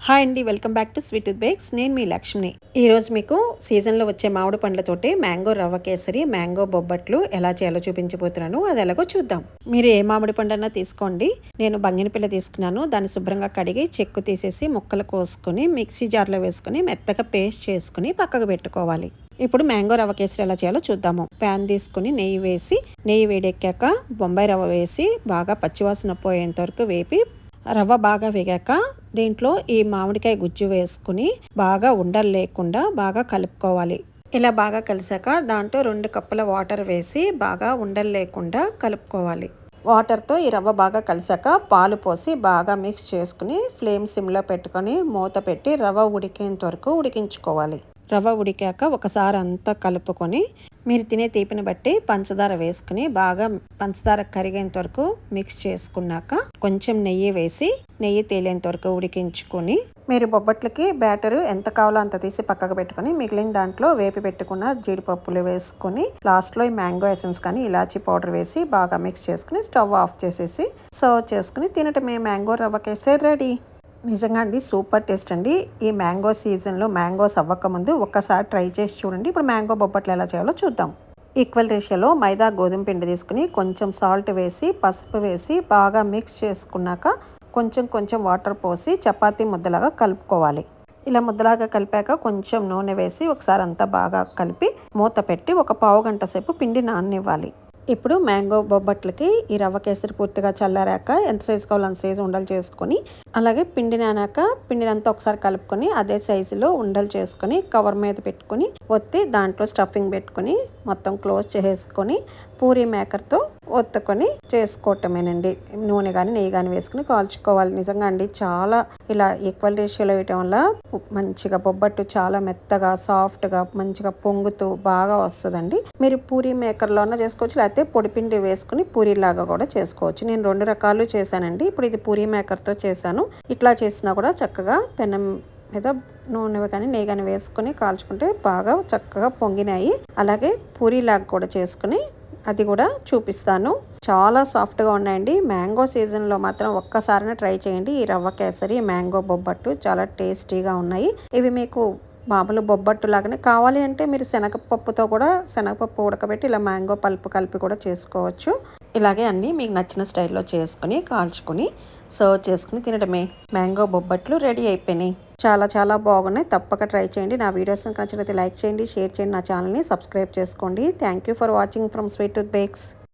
Hi అండి, welcome back to sweet with bakes. నేను మీ లక్ష్మిని. ఈరోజు మీకు సీజన్లో వచ్చే మామిడి పండ్లతోటి మ్యాంగో రవ్వ కేసరి, మ్యాంగో బొబ్బట్లు ఎలా చేయాలో చూపించబోతున్నాను. అది ఎలాగో చూద్దాం. మీరు ఏ మామిడి పండు తీసుకోండి. నేను బంగినపిల్ల తీసుకున్నాను. దాన్ని శుభ్రంగా కడిగి చెక్కు తీసేసి ముక్కలు కోసుకొని మిక్సీ జార్లో వేసుకొని మెత్తగా పేస్ట్ చేసుకుని పక్కకు పెట్టుకోవాలి. ఇప్పుడు మ్యాంగో రవ్వ కేసరి ఎలా చేయాలో చూద్దాము. ప్యాన్ తీసుకుని నెయ్యి వేసి, నెయ్యి వేడెక్కాక బొంబాయి రవ్వ వేసి బాగా పచ్చివాసన పోయేంత వరకు వేపి, రవ్వ బాగా వేగాక దీంట్లో ఈ మామిడికాయ గుజ్జు వేసుకుని బాగా ఉండలు లేకుండా బాగా కలుపుకోవాలి. ఇలా బాగా కలిసాక దాంట్లో 2 కప్పుల వాటర్ వేసి బాగా ఉండలు లేకుండా కలుపుకోవాలి. వాటర్తో ఈ రవ్వ బాగా కలిసాక పాలు పోసి బాగా మిక్స్ చేసుకుని ఫ్లేమ్ సిమ్లో పెట్టుకొని మూత పెట్టి రవ్వ ఉడికేంత వరకు ఉడికించుకోవాలి. రవ్వ ఉడికాక ఒకసారి అంతా కలుపుకొని మీరు తినే తీపిని బట్టి పంచదార వేసుకుని బాగా పంచదార కరిగేంత వరకు మిక్స్ చేసుకున్నాక కొంచెం నెయ్యి వేసి నెయ్యి తేలేంత వరకు ఉడికించుకొని మీరు బొబ్బట్లకి బ్యాటరు ఎంత కావాలో అంత తీసి పక్కకు పెట్టుకొని మిగిలిన దాంట్లో వేపి పెట్టుకున్న జీడిపప్పులు వేసుకొని లాస్ట్లో ఈ మ్యాంగో ఎసెన్స్ కానీ ఇలాచీ పౌడర్ వేసి బాగా మిక్స్ చేసుకుని స్టవ్ ఆఫ్ చేసేసి సర్వ్ చేసుకుని తినటమే. మ్యాంగో రవ్వ కేసరి రెడీ. నిజంగా అండి సూపర్ టేస్ట్ అండి. ఈ మ్యాంగో సీజన్లో మ్యాంగోస్ అవ్వకముందు ఒక్కసారి ట్రై చేసి చూడండి. ఇప్పుడు మ్యాంగో బొబ్బట్లు ఎలా చేయాలో చూద్దాం. ఈక్వల్ రేషియోలో మైదా గోధుమ పిండి తీసుకుని కొంచెం సాల్ట్ వేసి పసుపు వేసి బాగా మిక్స్ చేసుకున్నాక కొంచెం కొంచెం వాటర్ పోసి చపాతీ ముద్దలాగా కలుపుకోవాలి. ఇలా ముద్దలాగా కలిపాక కొంచెం నూనె వేసి ఒకసారి అంతా బాగా కలిపి మూత పెట్టి ఒక పావు గంట సేపు పిండి నాననివ్వాలి. ఇప్పుడు మ్యాంగో బొబ్బట్లకి ఈ రవ్వ కేసరి పూర్తిగా చల్లారాక ఎంత సైజు కావాలో అంత సైజు ఉండలు చేసుకొని, అలాగే పిండి నానాక పిండినంతా ఒకసారి కలుపుకొని అదే సైజులో ఉండలు చేసుకొని కవర్ మీద పెట్టుకొని ఒత్తి దాంట్లో స్టఫింగ్ పెట్టుకొని మొత్తం క్లోజ్ చేసుకొని పూరీ మేకర్తో ఒత్తుకొని చేసుకోవటమేనండి. నూనె కానీ నెయ్యి కానీ వేసుకుని కాల్చుకోవాలి. నిజంగా అండి చాలా ఇలా ఈక్వల్ రేషియోలో వేయటం వల్ల మంచిగా బొబ్బట్టు చాలా మెత్తగా సాఫ్ట్గా మంచిగా పొంగుతూ బాగా వస్తుందండి. మీరు పూరీ మేకర్లోనే చేసుకోవచ్చు, లేకపోతే పొడిపిండి వేసుకుని పూరీలాగా కూడా చేసుకోవచ్చు. నేను 2 రకాలు చేశానండి. ఇప్పుడు ఇది పూరీ మేకర్తో చేశాను. ఇట్లా చేసినా కూడా చక్కగా పెనం మీద నూనె కానీ నెయ్యి కానీ వేసుకొని కాల్చుకుంటే బాగా చక్కగా పొంగినాయి. అలాగే పూరీలాగా కూడా చేసుకుని అది కూడా చూపిస్తాను. చాలా సాఫ్ట్గా ఉన్నాయండి. మ్యాంగో సీజన్లో మాత్రం ఒక్కసారైనా ట్రై చేయండి. ఈ రవ్వ కేసరి, మ్యాంగో బొబ్బట్టు చాలా టేస్టీగా ఉన్నాయి. ఇవి మీకు మామూలు బొబ్బట్టు లాగానే కావాలి అంటే మీరు శనగపప్పుతో కూడా శనగపప్పు ఉడకబెట్టి ఇలా మ్యాంగో పల్పు కలిపి కూడా చేసుకోవచ్చు. ఇలాగే అన్నీ మీకు నచ్చిన స్టైల్లో చేసుకుని కాల్చుకొని సర్వ్ చేసుకుని తినడమే. మ్యాంగో బొబ్బట్లు రెడీ అయిపోయినాయి. చాలా చాలా బాగున్నాయి. తప్పక ట్రై చేయండి. నా వీడియోస్ నచ్చినట్లయితే లైక్ చేయండి, షేర్ చేయండి, నా ఛానల్ని సబ్స్క్రైబ్ చేసుకోండి. Thank you for watching from sweet with bakes.